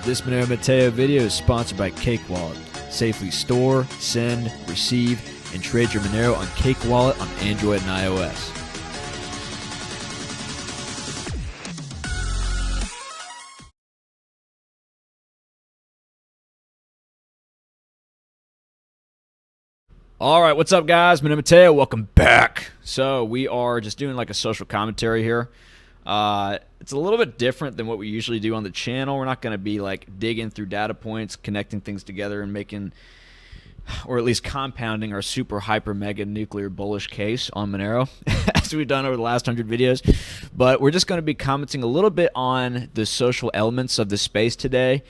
This Monero Matteo video is sponsored by Cake Wallet. Safely store, send, receive, and trade your Monero on Cake Wallet on Android and iOS. All right, what's up, guys? Monero Matteo, welcome back. So we are just doing like a social commentary here. It's a little bit different than what we usually do on the channel. We're not going to be like digging through data points, connecting things together, and making, or at least compounding our super hyper mega nuclear bullish case on Monero as we've done over the last 100 videos. But we're just going to be commenting a little bit on the social elements of the space today.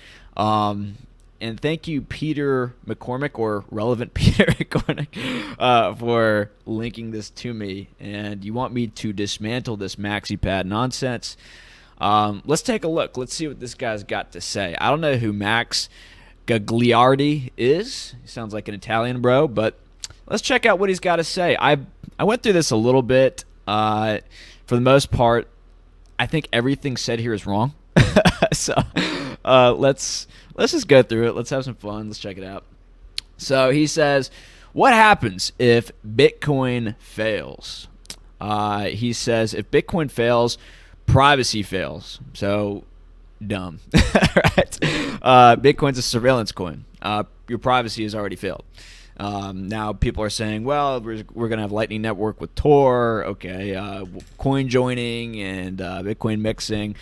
And thank you, Peter McCormick, or Relevant Peter McCormick, for linking this to me. And you want me to dismantle this MaxiPad nonsense. Let's take a look. Let's see what this guy's got to say. I don't know who Max Gagliardi is. He sounds like an Italian bro, but let's check out what he's got to say. I went through this a little bit. For the most part, I think everything said here is wrong. So let's just go through it. Let's have some fun. Let's check it out. So he says, what happens if Bitcoin fails? He says, if Bitcoin fails, privacy fails. So dumb, right? Bitcoin's a surveillance coin. Your privacy has already failed. Now people are saying, well, we're going to have Lightning Network with Tor, okay, coin joining and Bitcoin mixing.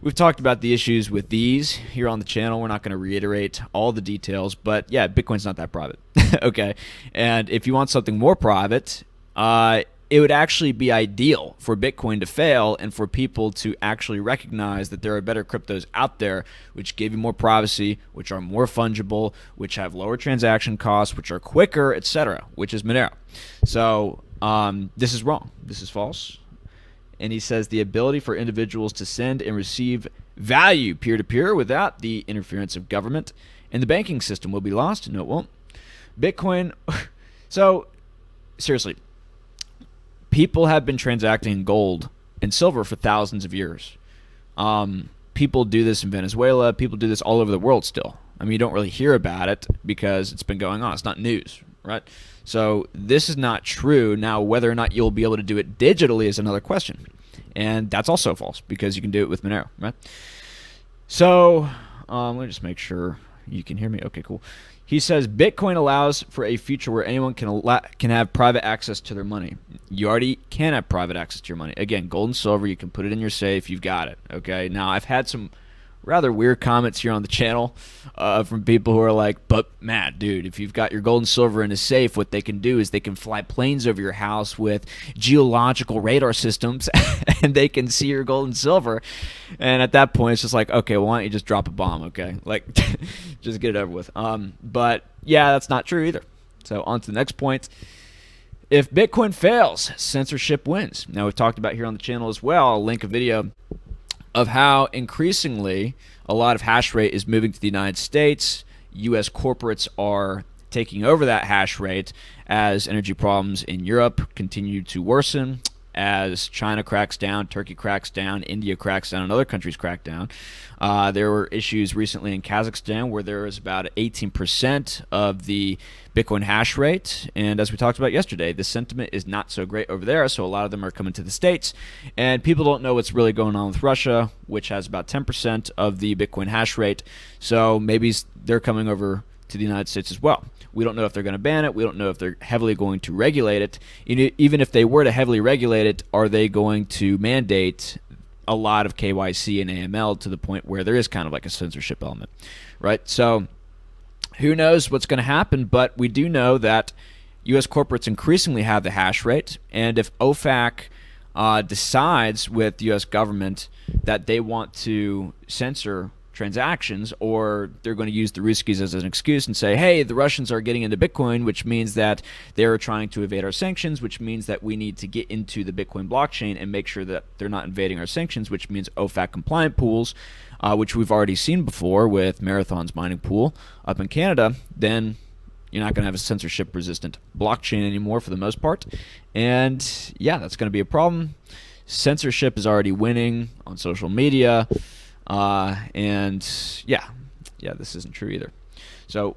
We've talked about the issues with these here on the channel. We're not going to reiterate all the details, but yeah, Bitcoin's not that private, okay? And if you want something more private, it would actually be ideal for Bitcoin to fail and for people to actually recognize that there are better cryptos out there which give you more privacy, which are more fungible, which have lower transaction costs, which are quicker, etc., which is Monero. So this is wrong. This is false. And he says the ability for individuals to send and receive value peer-to-peer without the interference of government and the banking system will be lost. No, it won't. Bitcoin. So seriously, people have been transacting gold and silver for thousands of years. People do this in Venezuela. People do this all over the world still. I mean, you don't really hear about it because it's been going on. It's not news, right? So this is not true. Now, whether or not you'll be able to do it digitally is another question. And that's also false because you can do it with Monero, right? So let me just make sure you can hear me. Okay, cool. He says Bitcoin allows for a future where anyone can have private access to their money. You already can have private access to your money. Again, gold and silver, you can put it in your safe. You've got it. Okay. Now, I've had some rather weird comments here on the channel from people who are like, but Matt, dude, if you've got your gold and silver in a safe, what they can do is they can fly planes over your house with geological radar systems and they can see your gold and silver. And at that point, it's just like, okay, well, why don't you just drop a bomb, okay? Like, just get it over with. But yeah, that's not true either. So on to the next point. If Bitcoin fails, censorship wins. Now, we've talked about here on the channel as well. I'll link a video of how increasingly a lot of hash rate is moving to the United States. U.S. corporates are taking over that hash rate as energy problems in Europe continue to worsen, as China cracks down, Turkey cracks down, India cracks down, and other countries crack down. There were issues recently in Kazakhstan where there was about 18% of the Bitcoin hash rate. And as we talked about yesterday, the sentiment is not so great over there, so a lot of them are coming to the States. And people don't know what's really going on with Russia, which has about 10% of the Bitcoin hash rate. So maybe they're coming over to the United States as well. We don't know if they're going to ban it. We don't know if they're heavily going to regulate it. Even if they were to heavily regulate it, are they going to mandate a lot of KYC and AML to the point where there is kind of like a censorship element, right? So who knows what's going to happen, but we do know that U.S. corporates increasingly have the hash rate, and if OFAC decides with the U.S. government that they want to censor transactions, or they're going to use the Ruskies as an excuse and say, hey, the Russians are getting into Bitcoin, which means that they're trying to evade our sanctions, which means that we need to get into the Bitcoin blockchain and make sure that they're not invading our sanctions, which means OFAC compliant pools, which we've already seen before with Marathon's mining pool up in Canada, then you're not going to have a censorship resistant blockchain anymore for the most part. And yeah, that's going to be a problem. Censorship is already winning on social media. And yeah, yeah, this isn't true either. So,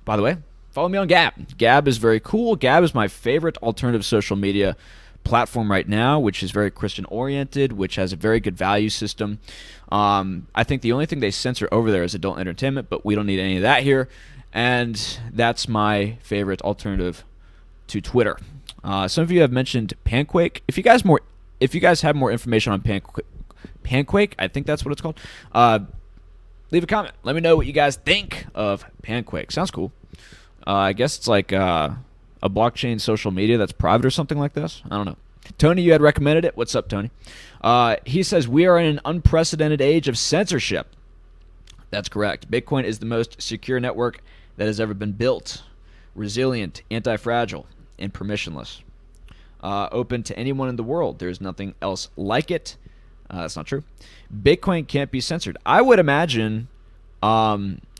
by the way, follow me on Gab. Gab is very cool. Gab is my favorite alternative social media platform right now, which is very Christian oriented, which has a very good value system. I think the only thing they censor over there is adult entertainment, but we don't need any of that here. And that's my favorite alternative to Twitter. Some of you have mentioned Panquake. If you guys have more information on Panquake, I think that's what it's called. Leave a comment. Let me know what you guys think of Panquake. Sounds cool. I guess it's like a blockchain social media that's private or something like this. I don't know. Tony, you had recommended it. What's up, Tony? He says, we are in an unprecedented age of censorship. That's correct. Bitcoin is the most secure network that has ever been built. Resilient, anti-fragile, and permissionless. Open to anyone in the world. There's nothing else like it. That's not true. Bitcoin can't be censored. I would imagine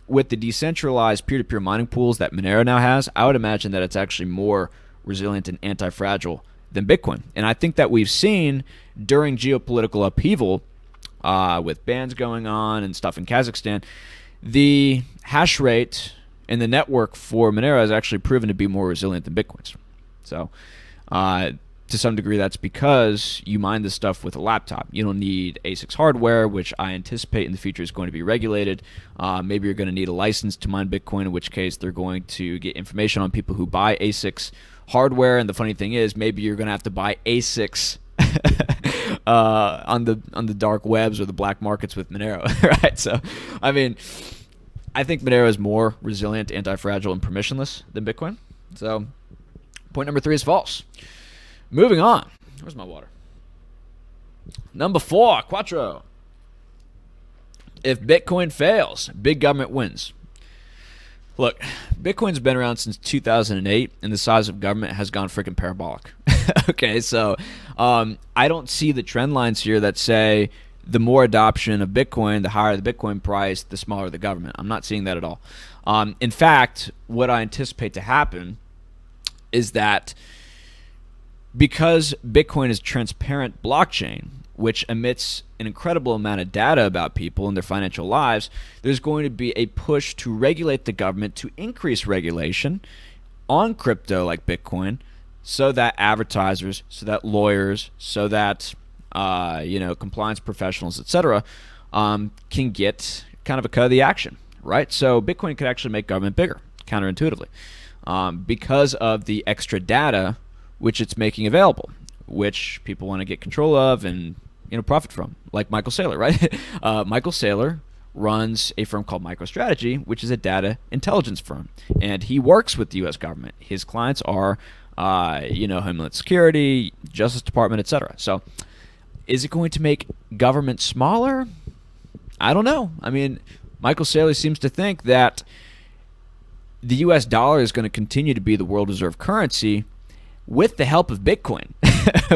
with the decentralized peer-to-peer mining pools that Monero now has, I would imagine that it's actually more resilient and anti-fragile than Bitcoin. And I think that we've seen during geopolitical upheaval with bans going on and stuff in Kazakhstan, the hash rate and the network for Monero has actually proven to be more resilient than Bitcoin's. So to some degree, that's because you mine this stuff with a laptop. You don't need ASICs hardware, which I anticipate in the future is going to be regulated. Maybe you're going to need a license to mine Bitcoin, in which case they're going to get information on people who buy ASICs hardware. And the funny thing is, maybe you're going to have to buy ASICs on the dark webs or the black markets with Monero, right? So, I mean, I think Monero is more resilient, anti-fragile, and permissionless than Bitcoin. So, point number 3 is false. Moving on. Where's my water? Number 4, Quattro. If Bitcoin fails, big government wins. Look, Bitcoin's been around since 2008, and the size of government has gone freaking parabolic. Okay, so I don't see the trend lines here that say the more adoption of Bitcoin, the higher the Bitcoin price, the smaller the government. I'm not seeing that at all. In fact, what I anticipate to happen is that because Bitcoin is a transparent blockchain, which emits an incredible amount of data about people and their financial lives, there's going to be a push to regulate the government, to increase regulation on crypto like Bitcoin, so that advertisers, so that lawyers, so that compliance professionals, etc., can get kind of a cut of the action, right? So Bitcoin could actually make government bigger, counterintuitively, because of the extra data which it's making available, which people want to get control of and profit from, like Michael Saylor, right? Michael Saylor runs a firm called MicroStrategy, which is a data intelligence firm, and he works with the U.S. government. His clients are, Homeland Security, Justice Department, etc. So, is it going to make government smaller? I don't know. I mean, Michael Saylor seems to think that the U.S. dollar is going to continue to be the world reserve currency with the help of Bitcoin,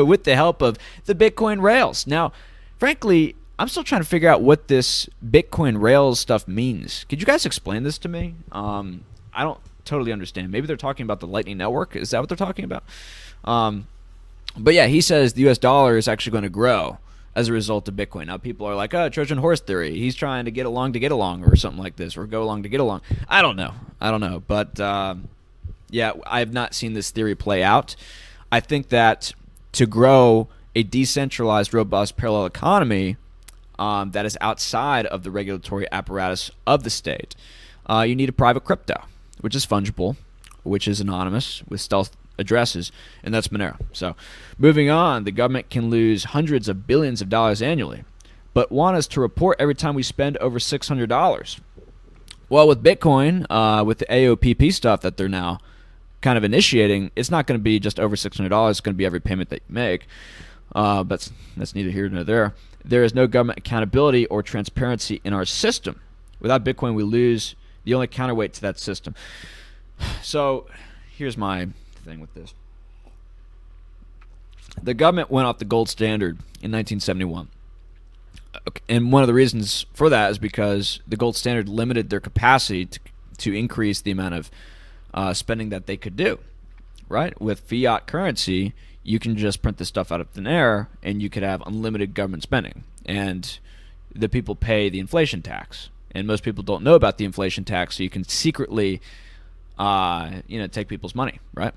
with the help of the Bitcoin rails. Now, frankly, I'm still trying to figure out what this Bitcoin rails stuff means. Could you guys explain this to me? I don't totally understand. Maybe they're talking about the Lightning Network. Is that what they're talking about? But yeah, he says the U.S. dollar is actually going to grow as a result of Bitcoin. Now, people are like, Trojan horse theory. He's trying to get along, or something like this, or go along to get along. I don't know. But yeah, I have not seen this theory play out. I think that to grow a decentralized, robust, parallel economy that is outside of the regulatory apparatus of the state, you need a private crypto, which is fungible, which is anonymous, with stealth addresses, and that's Monero. So, moving on, the government can lose hundreds of billions of dollars annually, but want us to report every time we spend over $600. Well, with Bitcoin, with the AOPP stuff that they're now kind of initiating, it's not going to be just over $600. It's going to be every payment that you make. But that's neither here nor there. There is no government accountability or transparency in our system. Without Bitcoin, we lose the only counterweight to that system. So here's my thing with this. The government went off the gold standard in 1971. And one of the reasons for that is because the gold standard limited their capacity to increase the amount of spending that they could do, right? With fiat currency, you can just print this stuff out of thin air, and you could have unlimited government spending, and the people pay the inflation tax, and most people don't know about the inflation tax, so you can secretly, take people's money, right?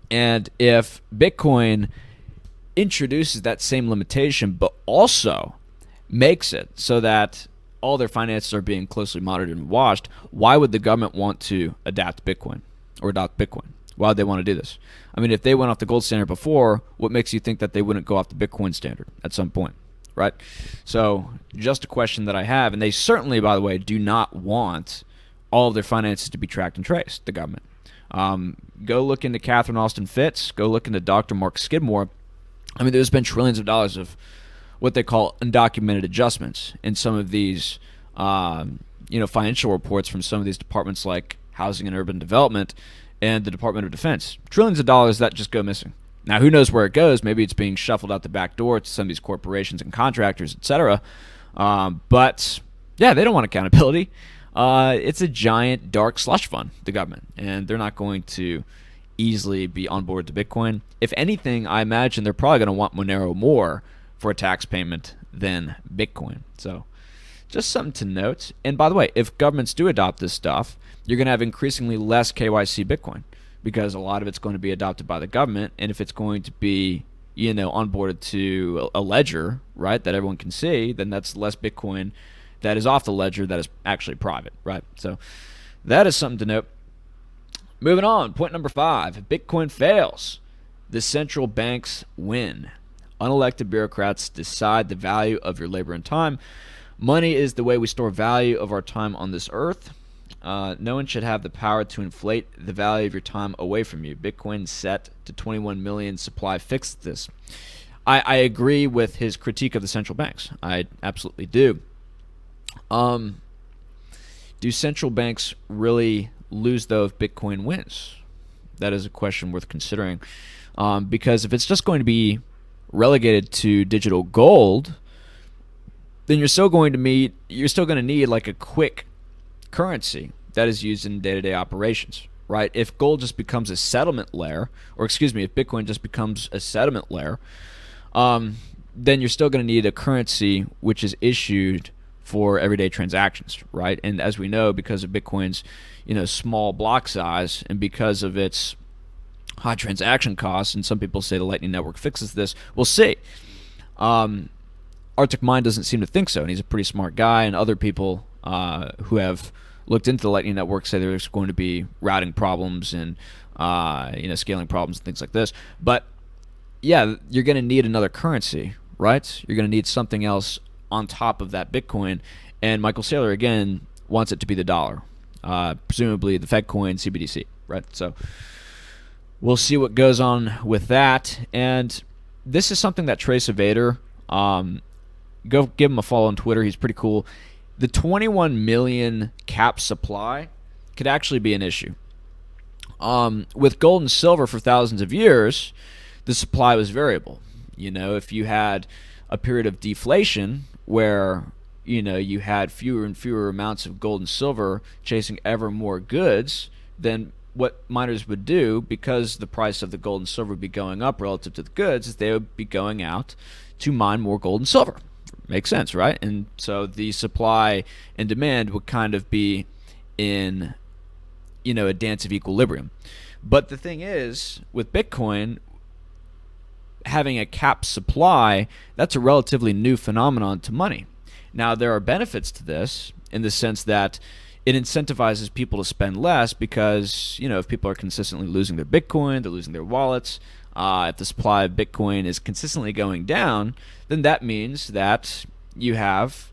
And if Bitcoin introduces that same limitation, but also makes it so that all their finances are being closely monitored and watched, why would the government want to adapt Bitcoin or adopt Bitcoin? Why would they want to do this? I mean, if they went off the gold standard before, what makes you think that they wouldn't go off the Bitcoin standard at some point, right? So just a question that I have, and they certainly, by the way, do not want all of their finances to be tracked and traced, the government. Go look into Catherine Austin Fitts. Go look into Dr. Mark Skidmore. I mean, there's been trillions of dollars of what they call undocumented adjustments in some of these, financial reports from some of these departments like Housing and Urban Development and the Department of Defense. Trillions of dollars that just go missing. Now, who knows where it goes? Maybe it's being shuffled out the back door to some of these corporations and contractors, etc. But, yeah, they don't want accountability. It's a giant dark slush fund, the government, and they're not going to easily be on board to Bitcoin. If anything, I imagine they're probably going to want Monero more for a tax payment than Bitcoin. So just something to note. And by the way, if governments do adopt this stuff, you're going to have increasingly less KYC Bitcoin because a lot of it's going to be adopted by the government. And if it's going to be, onboarded to a ledger, right, that everyone can see, then that's less Bitcoin that is off the ledger that is actually private, right? So that is something to note. Moving on, point number 5. If Bitcoin fails, the central banks win. Unelected bureaucrats decide the value of your labor and time. Money is the way we store value of our time on this earth. No one should have the power to inflate the value of your time away from you. Bitcoin set to 21 million supply fixed this. I agree with his critique of the central banks. I absolutely do. Do central banks really lose, though, if Bitcoin wins? That is a question worth considering. Because if it's just going to be relegated to digital gold, then you're still going to need like a quick currency that is used in day-to-day operations, right? If gold just becomes a settlement layer, if Bitcoin just becomes a settlement layer, then you're still going to need a currency which is issued for everyday transactions, right? And as we know, because of Bitcoin's small block size and because of its high transaction costs, and some people say the Lightning Network fixes this, we'll see. Arctic Mind doesn't seem to think so, and he's a pretty smart guy, and other people who have looked into the Lightning Network say there's going to be routing problems and scaling problems and things like this. But yeah, you're going to need another currency, right? You're going to need something else on top of that Bitcoin, and Michael Saylor again wants it to be the dollar, presumably the Fed coin CBDC, right? So we'll see what goes on with that. And this is something that Trace Evader, go give him a follow on Twitter. He's pretty cool. The 21 million cap supply could actually be an issue. With gold and silver for thousands of years, the supply was variable. If you had a period of deflation where you had fewer and fewer amounts of gold and silver chasing ever more goods, then what miners would do, because the price of the gold and silver would be going up relative to the goods, is they would be going out to mine more gold and silver. Makes sense, right? And so the supply and demand would kind of be in a dance of equilibrium. But the thing is, with Bitcoin having a capped supply, that's a relatively new phenomenon to money. Now, there are benefits to this in the sense that it incentivizes people to spend less because, if people are consistently losing their Bitcoin, they're losing their wallets. If the supply of Bitcoin is consistently going down, then that means that you have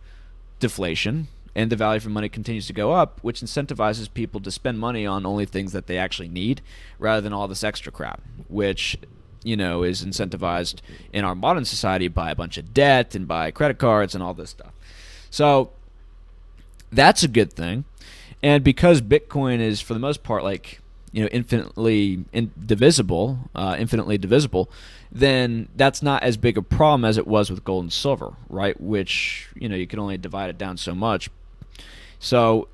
deflation and the value for money continues to go up, which incentivizes people to spend money on only things that they actually need rather than all this extra crap, which is incentivized in our modern society by a bunch of debt and by credit cards and all this stuff. So that's a good thing. And because Bitcoin is, for the most part, infinitely divisible, then that's not as big a problem as it was with gold and silver, right? Which, you can only divide it down so much. So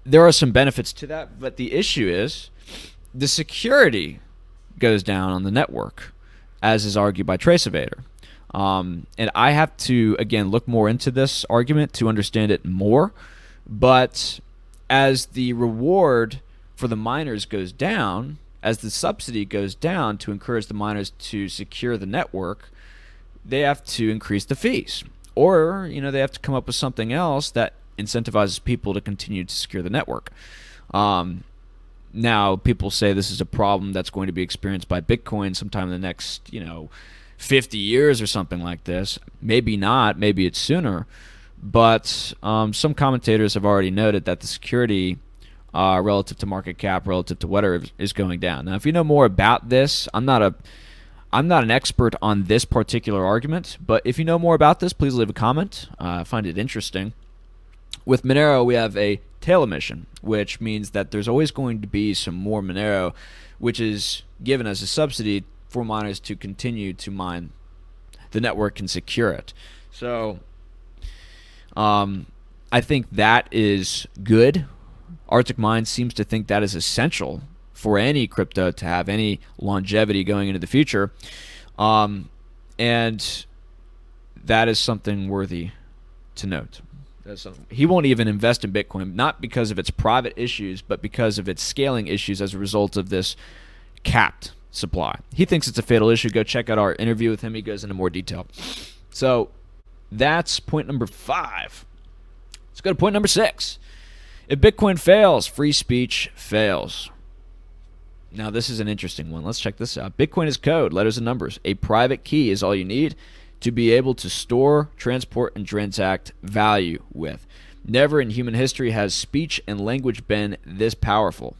there are some benefits to that, but the issue is the security goes down on the network, as is argued by Trace Evader. And I have to, again, look more into this argument to understand it more. But as the reward for the miners goes down, as the subsidy goes down to encourage the miners to secure the network, they have to increase the fees. Or, they have to come up with something else that incentivizes people to continue to secure the network. Now, people say this is a problem that's going to be experienced by Bitcoin sometime in the next, 50 years or something like this. Maybe not. Maybe it's sooner. But some commentators have already noted that the security relative to market cap, relative to whatever, is going down. Now, if you know more about this, I'm not an expert on this particular argument, but if you know more about this, please leave a comment. I find it interesting. With Monero, we have a tail emission, which means that there's always going to be some more Monero, which is given as a subsidy for miners to continue to mine the network and secure it. So I think that is good. Arctic Mind seems to think that is essential for any crypto to have any longevity going into the future. And that is something worthy to note. He won't even invest in Bitcoin, not because of its private issues, but because of its scaling issues as a result of this capped supply. He thinks it's a fatal issue. Go check out our interview with him. He goes into more detail. So that's point number 5. Let's go to point number 6. If Bitcoin fails, free speech fails. Now, this is an interesting one. Let's check this out. Bitcoin is code, letters and numbers. A private key is all you need to be able to store, transport, and transact value with. Never in human history has speech and language been this powerful.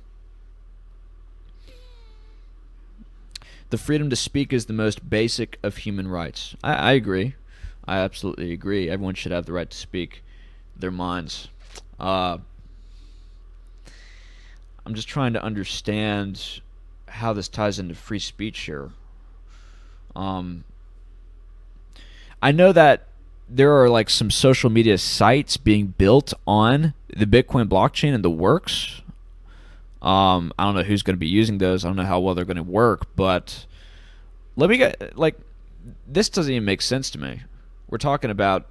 The freedom to speak is the most basic of human rights. I agree. I absolutely agree. Everyone should have the right to speak their minds. I'm just trying to understand how this ties into free speech here. I know that there are like some social media sites being built on the Bitcoin blockchain in the works. I don't know who's going to be using those. I don't know how well they're going to work, but let me get this doesn't even make sense to me. We're talking about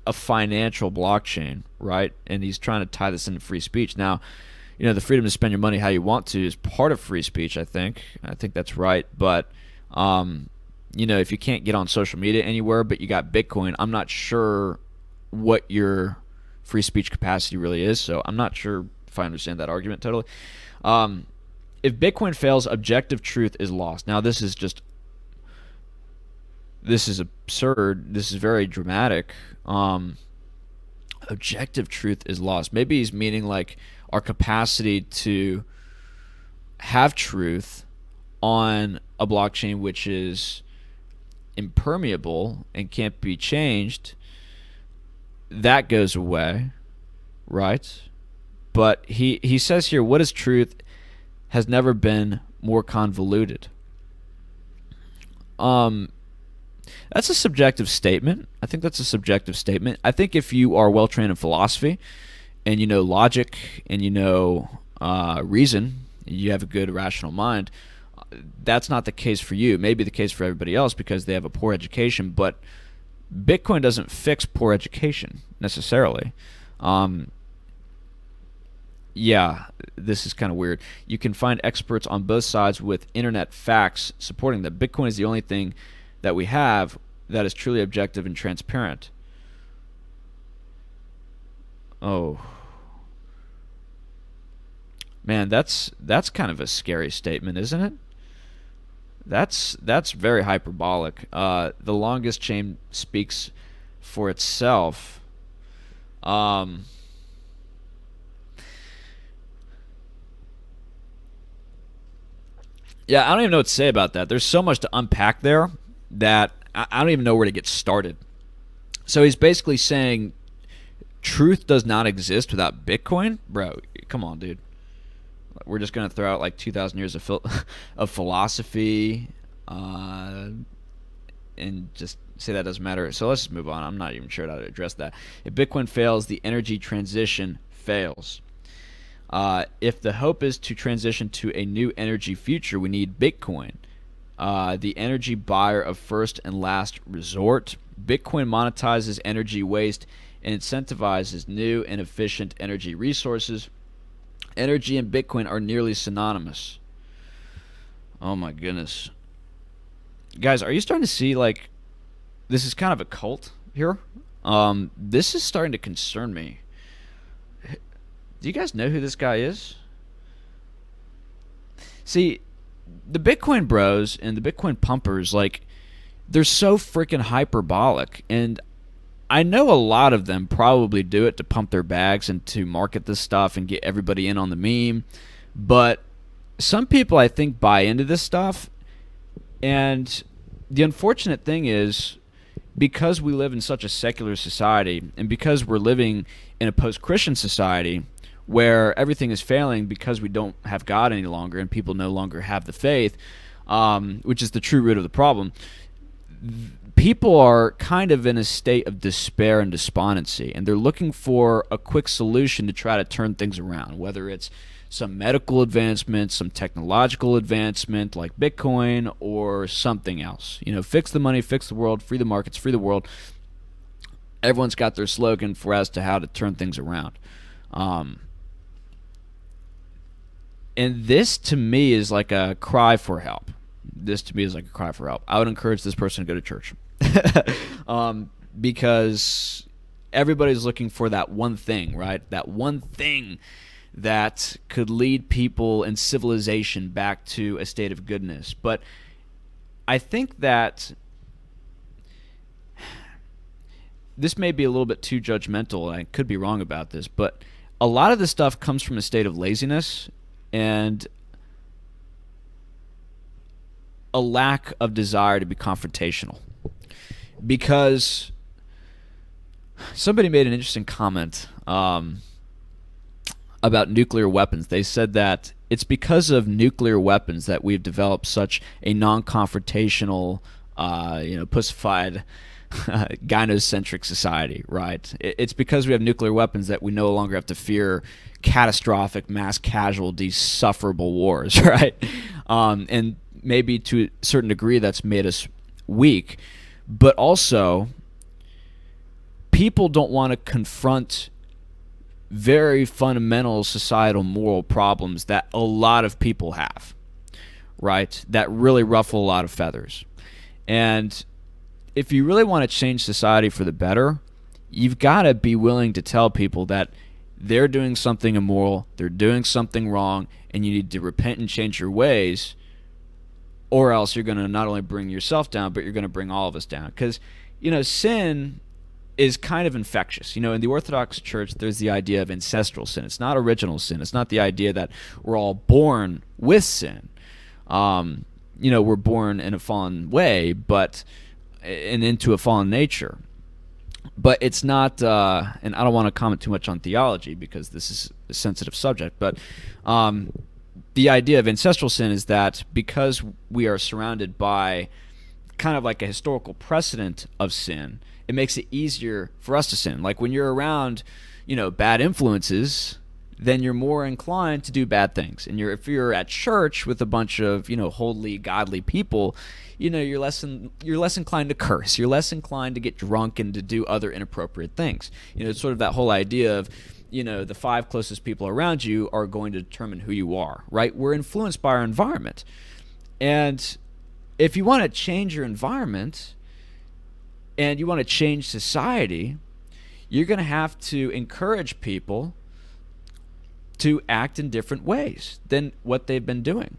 a financial blockchain, right? And he's trying to tie this into free speech. Now, the freedom to spend your money how you want to is part of free speech, I think. I think that's right. But, if you can't get on social media anywhere but you got Bitcoin, I'm not sure what your free speech capacity really is. So I'm not sure if I understand that argument totally. If Bitcoin fails, objective truth is lost. Now, this is absurd. This is very dramatic. Objective truth is lost. Maybe he's meaning like our capacity to have truth on a blockchain which is impermeable and can't be changed, that goes away, right? But he says here, what is truth has never been more convoluted. That's a subjective statement. I think that's a subjective statement. I think if you are well trained in philosophy and you know logic and you know reason, you have a good rational mind, that's not the case for you. It may be the case for everybody else because they have a poor education, but Bitcoin doesn't fix poor education necessarily. Yeah, this is kind of weird. You can find experts on both sides with internet facts supporting that Bitcoin is the only thing that we have that is truly objective and transparent. Oh. Man, that's kind of a scary statement, isn't it? That's very hyperbolic. The longest chain speaks for itself. Yeah, I don't even know what to say about that. There's so much to unpack there that I don't even know where to get started. So he's basically saying truth does not exist without Bitcoin? Bro, come on, dude. We're just going to throw out like 2,000 years of philosophy and just say that doesn't matter. So let's just move on. I'm not even sure how to address that. If Bitcoin fails, the energy transition fails. If the hope is to transition to a new energy future, we need Bitcoin. the energy buyer of first and last resort. Bitcoin monetizes energy waste and incentivizes new and efficient energy resources. Energy and Bitcoin are nearly synonymous. Oh my goodness. Guys, are you starting to see, like, this is kind of a cult here? This is starting to concern me. Do you guys know who this guy is? See, the Bitcoin bros and the Bitcoin pumpers, like, they're so freaking hyperbolic. And I know a lot of them probably do it to pump their bags and to market this stuff and get everybody in on the meme. But some people, I think, buy into this stuff. And the unfortunate thing is, because we live in such a secular society and because we're living in a post-Christian society where everything is failing because we don't have God any longer and people no longer have the faith, which is the true root of the problem, people are kind of in a state of despair and despondency, and they're looking for a quick solution to try to turn things around, whether it's some medical advancement, some technological advancement like Bitcoin, or something else. You know, fix the money, fix the world, free the markets, free the world. Everyone's got their slogan for as to how to turn things around. And this, to me, is like a cry for help. I would encourage this person to go to church. Because everybody's looking for that one thing, right? That one thing that could lead people and civilization back to a state of goodness. But I think that this may be a little bit too judgmental, and I could be wrong about this, but a lot of this stuff comes from a state of laziness and a lack of desire to be confrontational. Because somebody made an interesting comment about nuclear weapons. They said that it's because of nuclear weapons that we've developed such a non-confrontational, pussified, gynocentric society, right? It's because we have nuclear weapons that we no longer have to fear catastrophic, mass casualty, sufferable wars, right? And maybe to a certain degree that's made us weak. But also, people don't want to confront very fundamental societal moral problems that a lot of people have, right? That really ruffle a lot of feathers. And if you really want to change society for the better, you've got to be willing to tell people that they're doing something immoral, they're doing something wrong, and you need to repent and change your ways, or else you're going to not only bring yourself down, but you're going to bring all of us down. Because, sin is kind of infectious. In the Orthodox Church, there's the idea of ancestral sin. It's not original sin. It's not the idea that we're all born with sin. We're born in a fallen way, and into a fallen nature. But it's not, and I don't want to comment too much on theology because this is a sensitive subject, but the idea of ancestral sin is that because we are surrounded by kind of like a historical precedent of sin, it makes it easier for us to sin. Like when you're around, bad influences, then you're more inclined to do bad things. And if you're at church with a bunch of, holy, godly people, you're less inclined to curse. You're less inclined to get drunk and to do other inappropriate things. It's sort of that whole idea of, the 5 closest people around you are going to determine who you are, right? We're influenced by our environment. And if you want to change your environment and you want to change society, you're going to have to encourage people to act in different ways than what they've been doing.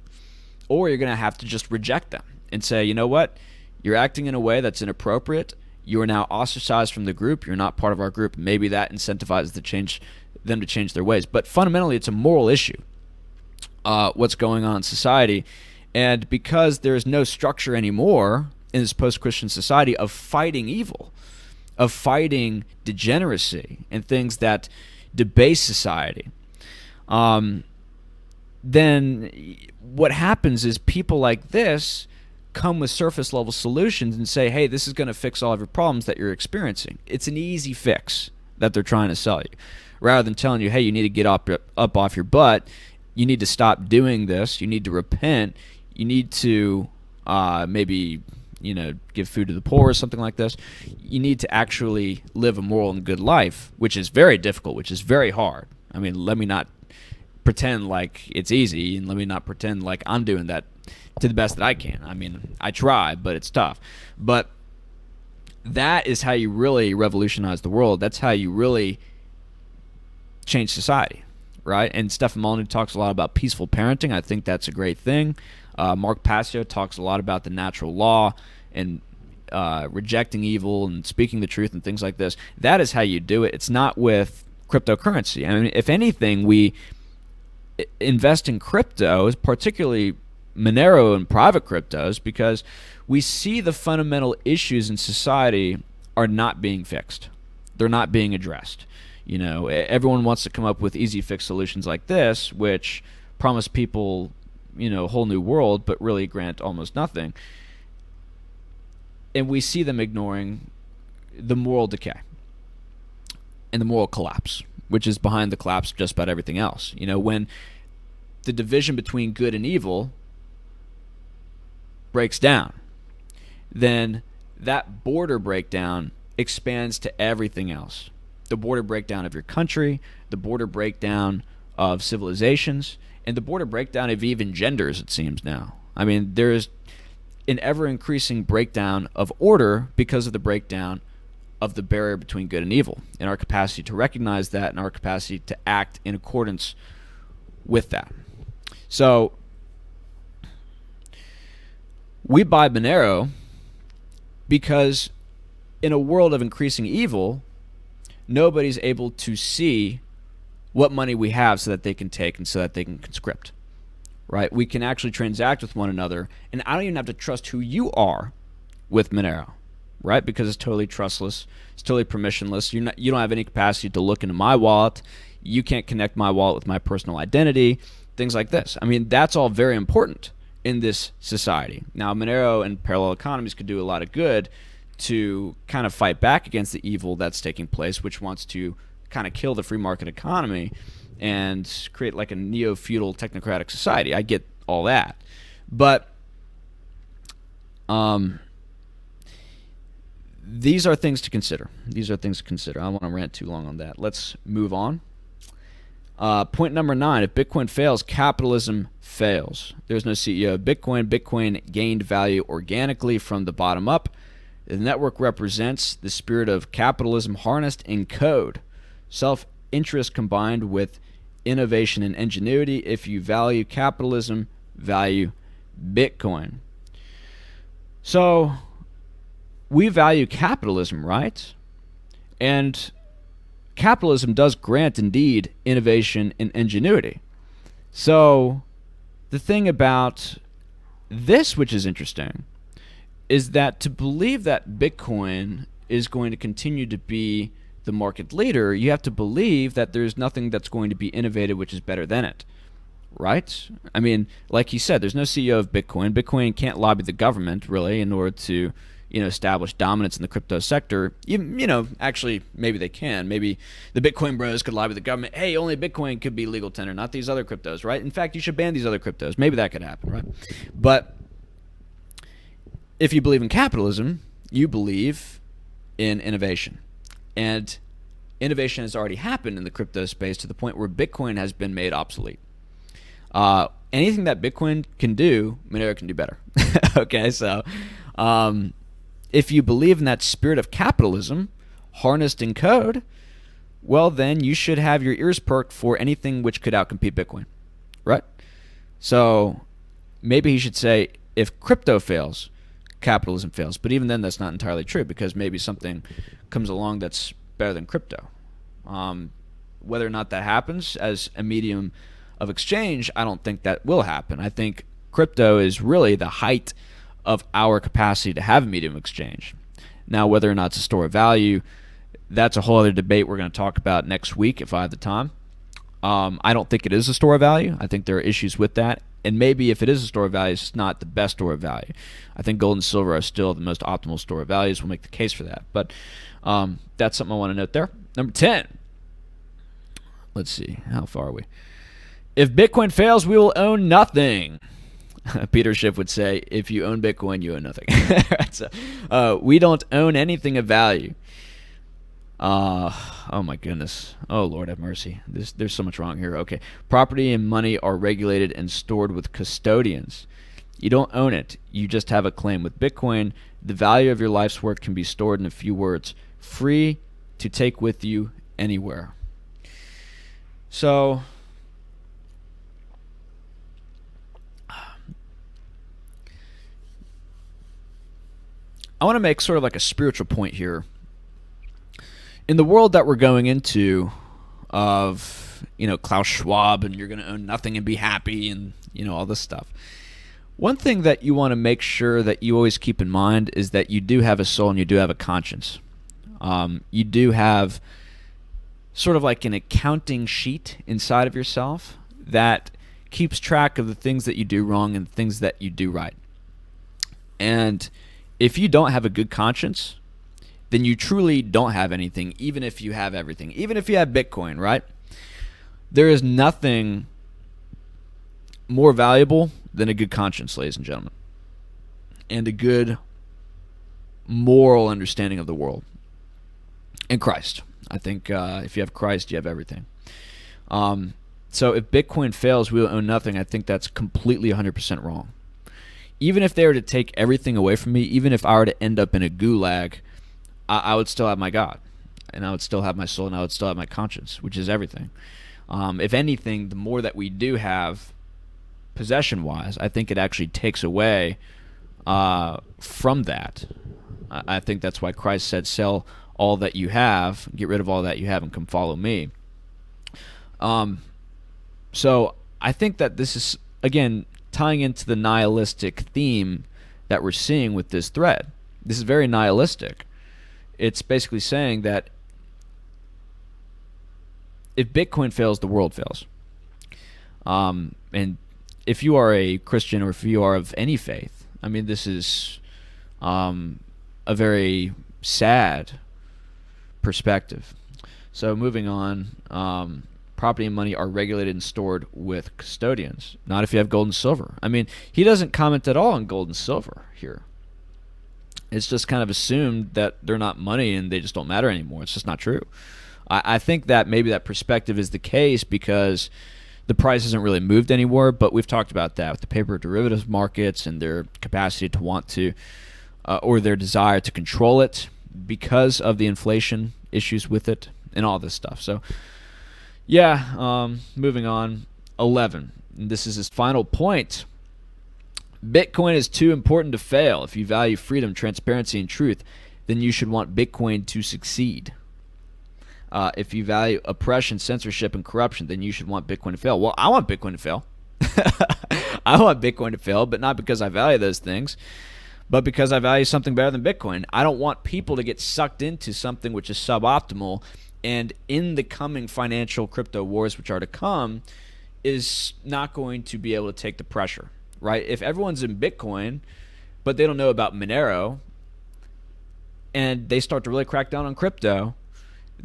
Or you're going to have to just reject them and say, you know what? You're acting in a way that's inappropriate. You are now ostracized from the group. You're not part of our group. Maybe that incentivizes them to change their ways. But fundamentally, it's a moral issue, what's going on in society. And because there's no structure anymore in this post-Christian society of fighting evil, of fighting degeneracy and things that debase society, then what happens is people like this come with surface level solutions and say, hey, this is going to fix all of your problems that you're experiencing. It's an easy fix that they're trying to sell you, rather than telling you, hey, you need to get up off your butt, you need to stop doing this, you need to repent, you need to maybe, give food to the poor or something like this. You need to actually live a moral and good life, which is very difficult, which is very hard. I mean, let me not pretend like it's easy, and let me not pretend like I'm doing that to the best that I can. I mean, I try, but it's tough. But that is how you really revolutionize the world. That's how you really change society, right? And Stefan Molyneux talks a lot about peaceful parenting. I think that's a great thing. Mark Passio talks a lot about the natural law and rejecting evil and speaking the truth and things like this. That is how you do it. It's not with cryptocurrency. I mean, if anything, we invest in crypto, particularly Monero and private cryptos, because we see the fundamental issues in society are not being fixed. They're not being addressed. Everyone wants to come up with easy fix solutions like this, which promise people, a whole new world, but really grant almost nothing. And we see them ignoring the moral decay and the moral collapse, which is behind the collapse of just about everything else. When the division between good and evil breaks down, then that border breakdown expands to everything else. The border breakdown of your country, the border breakdown of civilizations, and the border breakdown of even genders, it seems now. I mean, there is an ever-increasing breakdown of order because of the breakdown of the barrier between good and evil, and our capacity to recognize that and our capacity to act in accordance with that. So we buy Monero because in a world of increasing evil, nobody's able to see what money we have so that they can take and so that they can conscript, right? We can actually transact with one another, and I don't even have to trust who you are with Monero, right? Because it's totally trustless, it's totally permissionless. You don't have any capacity to look into my wallet. You can't connect my wallet with my personal identity, things like this. I mean, that's all very important in this society. Now, Monero and parallel economies could do a lot of good to kind of fight back against the evil that's taking place, which wants to kind of kill the free market economy and create like a neo-feudal technocratic society. I get all that. But these are things to consider. These are things to consider. I don't want to rant too long on that. Let's move on. Point number 9, if Bitcoin fails, capitalism fails. There's no CEO of Bitcoin. Bitcoin gained value organically from the bottom up. The network represents the spirit of capitalism harnessed in code. Self-interest combined with innovation and ingenuity. If you value capitalism, value Bitcoin. So we value capitalism, right? And capitalism does grant indeed innovation and ingenuity. So the thing about this, which is interesting, is that to believe that Bitcoin is going to continue to be the market leader, you have to believe that there's nothing that's going to be innovated which is better than it, right? I mean, like he said, there's no CEO of Bitcoin. Bitcoin can't lobby the government, really, in order to establish dominance in the crypto sector. Actually, maybe they can. Maybe the Bitcoin bros could lobby the government. Hey, only Bitcoin could be legal tender, not these other cryptos, right? In fact, you should ban these other cryptos. Maybe that could happen, right? But if you believe in capitalism, you believe in innovation. And innovation has already happened in the crypto space to the point where Bitcoin has been made obsolete. Anything that Bitcoin can do, Monero can do better. Okay, so if you believe in that spirit of capitalism harnessed in code, well, then you should have your ears perked for anything which could outcompete Bitcoin, right? So maybe he should say, if crypto fails, capitalism fails. But even then, that's not entirely true, because maybe something comes along that's better than crypto. Whether or not that happens as a medium of exchange, I don't think that will happen. I think crypto is really the height of our capacity to have a medium of exchange. Now, whether or not it's a store of value, that's a whole other debate we're going to talk about next week if I have the time. I don't think it is a store of value. I think there are issues with that. And maybe if it is a store of value, it's not the best store of value. I think gold and silver are still the most optimal store of values. We'll make the case for that. But that's something I want to note there. Number 10. Let's see. How far are we? If Bitcoin fails, we will own nothing. Peter Schiff would say, if you own Bitcoin, you own nothing. So, we don't own anything of value. Oh my goodness. Oh Lord have mercy. There's so much wrong here. Okay. Property and money are regulated and stored with custodians. You don't own it. You just have a claim. With Bitcoin, the value of your life's work can be stored in a few words. Free to take with you anywhere. So, I want to make sort of like a spiritual point here. In the world that we're going into of, Klaus Schwab and you're going to own nothing and be happy and, all this stuff. One thing that you want to make sure that you always keep in mind is that you do have a soul and you do have a conscience. You do have sort of like an accounting sheet inside of yourself that keeps track of the things that you do wrong and things that you do right. And if you don't have a good conscience, then you truly don't have anything, even if you have everything. Even if you have Bitcoin, right? There is nothing more valuable than a good conscience, ladies and gentlemen, and a good moral understanding of the world. And Christ. I think if you have Christ, you have everything. So if Bitcoin fails, we will own nothing. I think that's completely 100% wrong. Even if they were to take everything away from me, even if I were to end up in a gulag, I would still have my God, and I would still have my soul, and I would still have my conscience, which is everything. If anything, the more that we do have possession-wise, I think it actually takes away from that. I think that's why Christ said, sell all that you have, get rid of all that you have, and come follow me. So I think that this is, again, tying into the nihilistic theme that we're seeing with this thread. This is very nihilistic. It's basically saying that if Bitcoin fails, the world fails. And if you are a Christian or if you are of any faith, I mean, this is a very sad perspective. So moving on, property and money are regulated and stored with custodians, not if you have gold and silver. I mean, he doesn't comment at all on gold and silver here. It's just kind of assumed that they're not money and they just don't matter anymore. It's just not true. I think that maybe that perspective is the case because the price hasn't really moved anymore, but we've talked about that with the paper derivatives markets and their capacity to want to, or their desire to control it because of the inflation issues with it and all this stuff. So, yeah, moving on. 11. And this is his final point. Bitcoin is too important to fail. If you value freedom, transparency, and truth, then you should want Bitcoin to succeed. If you value oppression, censorship, and corruption, then you should want Bitcoin to fail. Well, I want Bitcoin to fail. I want Bitcoin to fail, but not because I value those things, but because I value something better than Bitcoin. I don't want people to get sucked into something which is suboptimal, and in the coming financial crypto wars which are to come, is not going to be able to take the pressure, right? If everyone's in Bitcoin, but they don't know about Monero, and they start to really crack down on crypto,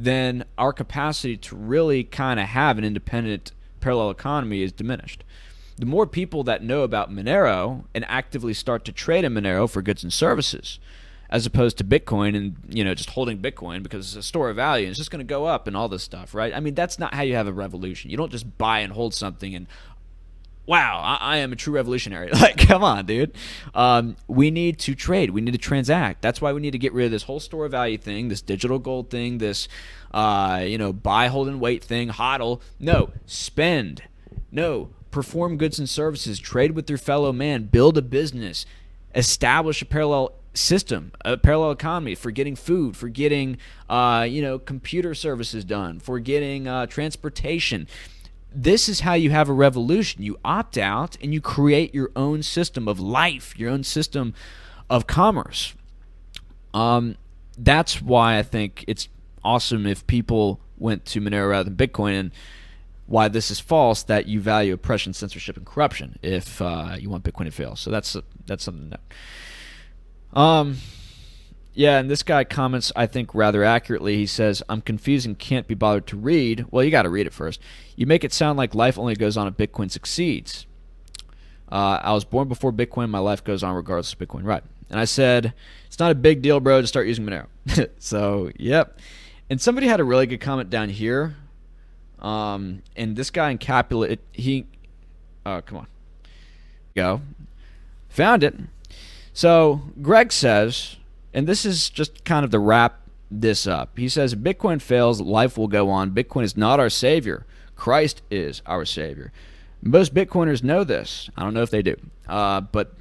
then our capacity to really kind of have an independent parallel economy is diminished. The more people that know about Monero and actively start to trade in Monero for goods and services, as opposed to Bitcoin and, just holding Bitcoin because it's a store of value and it's just going to go up and all this stuff, right? I mean, that's not how you have a revolution. You don't just buy and hold something and, wow, I am a true revolutionary. Like, come on, dude. We need to trade. We need to transact. That's why we need to get rid of this whole store of value thing, this digital gold thing, this, buy, hold, and wait thing, hodl. No, spend. No, perform goods and services. Trade with your fellow man. Build a business. Establish a parallel system, a parallel economy for getting food, for getting, computer services done, for getting transportation. This is how you have a revolution. You opt out and you create your own system of life, your own system of commerce. That's why I think it's awesome if people went to Monero rather than Bitcoin, and why this is false that you value oppression, censorship, and corruption if you want Bitcoin to fail. So that's something to note. Yeah, and this guy comments, I think, rather accurately. He says, I'm confused and can't be bothered to read. Well, you got to read it first. You make it sound like life only goes on if Bitcoin succeeds. I was born before Bitcoin. My life goes on regardless of Bitcoin. Right. And I said, it's not a big deal, bro, to start using Monero. So, yep. And somebody had a really good comment down here. And this guy in Capitalism, come on. Go. Found it. So, Greg says, and this is just kind of to wrap this up. He says, if Bitcoin fails, life will go on. Bitcoin is not our savior. Christ is our savior. Most Bitcoiners know this. I don't know if they do. But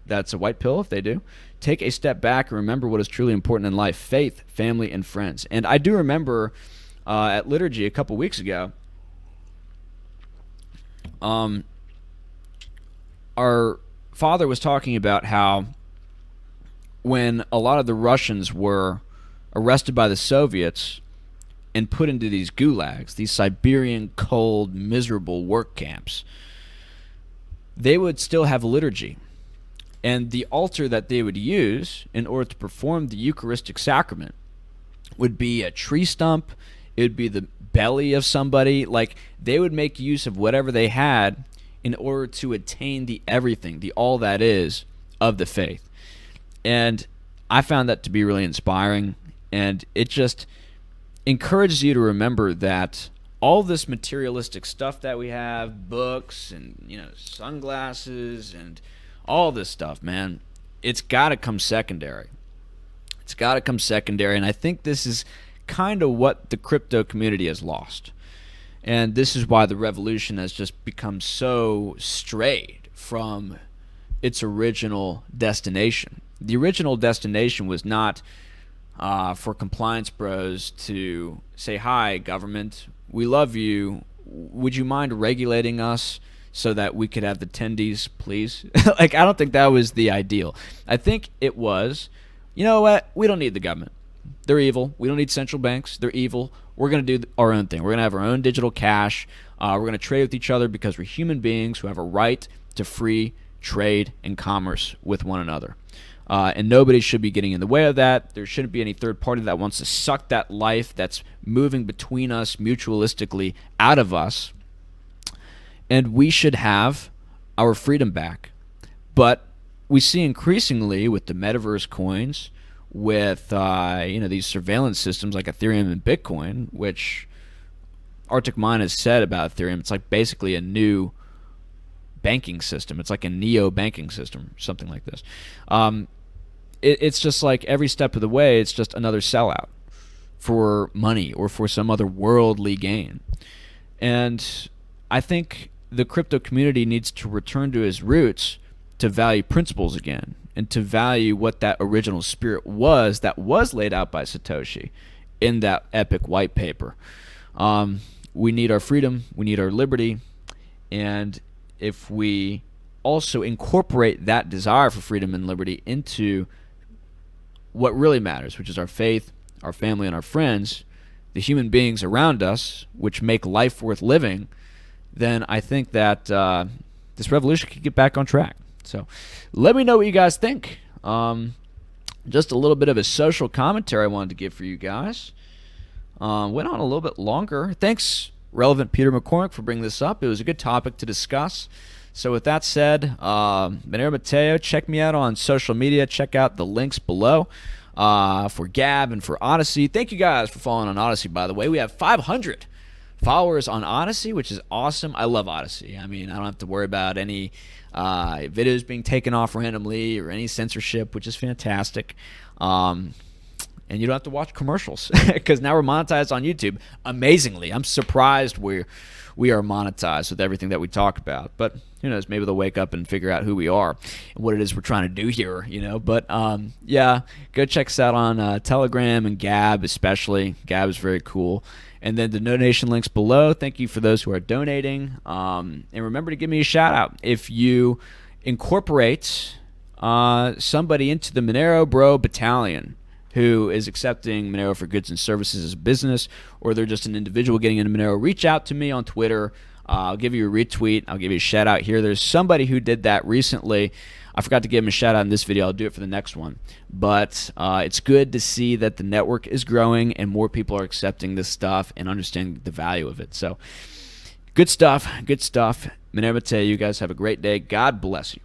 that's a white pill if they do. Take a step back and remember what is truly important in life: faith, family, and friends. And I do remember at Liturgy a couple weeks ago, our father was talking about how when a lot of the Russians were arrested by the Soviets and put into these gulags, these Siberian, cold, miserable work camps, they would still have liturgy. And the altar that they would use in order to perform the Eucharistic sacrament would be a tree stump. It would be the belly of somebody. Like, they would make use of whatever they had in order to attain the everything, the all that is of the faith. And I found that to be really inspiring. And it just encourages you to remember that all this materialistic stuff that we have, books and, sunglasses and all this stuff, man, it's got to come secondary. It's got to come secondary. And I think this is kind of what the crypto community has lost. And this is why the revolution has just become so strayed from its original destination. The original destination was not for compliance bros to say, hi, government, we love you. Would you mind regulating us so that we could have the attendees, please? Like, I don't think that was the ideal. I think it was, you know what, we don't need the government. They're evil. We don't need central banks. They're evil. We're going to do our own thing. We're going to have our own digital cash. We're going to trade with each other because we're human beings who have a right to free trade and commerce with one another. And nobody should be getting in the way of that. There shouldn't be any third party that wants to suck that life that's moving between us mutualistically out of us. And we should have our freedom back. But we see increasingly with the metaverse coins, with these surveillance systems like Ethereum and Bitcoin, which Arctic Mind has said about Ethereum, it's like basically a new banking system. It's like a neo-banking system, something like this. It's just like every step of the way, it's just another sellout for money or for some other worldly gain. And I think the crypto community needs to return to its roots to value principles again and to value what that original spirit was that was laid out by Satoshi in that epic white paper. We need our freedom. We need our liberty. And if we also incorporate that desire for freedom and liberty into what really matters, which is our faith, our family, and our friends, the human beings around us, which make life worth living, then I think that this revolution could get back on track. So let me know what you guys think. Just a little bit of a social commentary I wanted to give for you guys. Went on a little bit longer. Thanks, Relevant Peter McCormick, for bringing this up. It was a good topic to discuss. So with that said, Monero Matteo, check me out on social media. Check out the links below for Gab and for Odyssey. Thank you guys for following on Odyssey, by the way. We have 500 followers on Odyssey, which is awesome. I love Odyssey. I mean, I don't have to worry about any videos being taken off randomly or any censorship, which is fantastic. And you don't have to watch commercials because now we're monetized on YouTube. Amazingly, I'm surprised we are monetized with everything that we talk about. But who knows? Maybe they'll wake up and figure out who we are and what it is we're trying to do here. But yeah, go check us out on Telegram and Gab, especially. Gab is very cool. And then the donation links below. Thank you for those who are donating. And remember to give me a shout out if you incorporate somebody into the Monero Bro Battalion who is accepting Monero for goods and services as a business, or they're just an individual getting into Monero. Reach out to me on Twitter. I'll give you a retweet. I'll give you a shout out here. There's somebody who did that recently. I forgot to give him a shout out in this video. I'll do it for the next one. But it's good to see that the network is growing and more people are accepting this stuff and understanding the value of it. So good stuff. Good stuff. Monero Matteo, you guys have a great day. God bless you.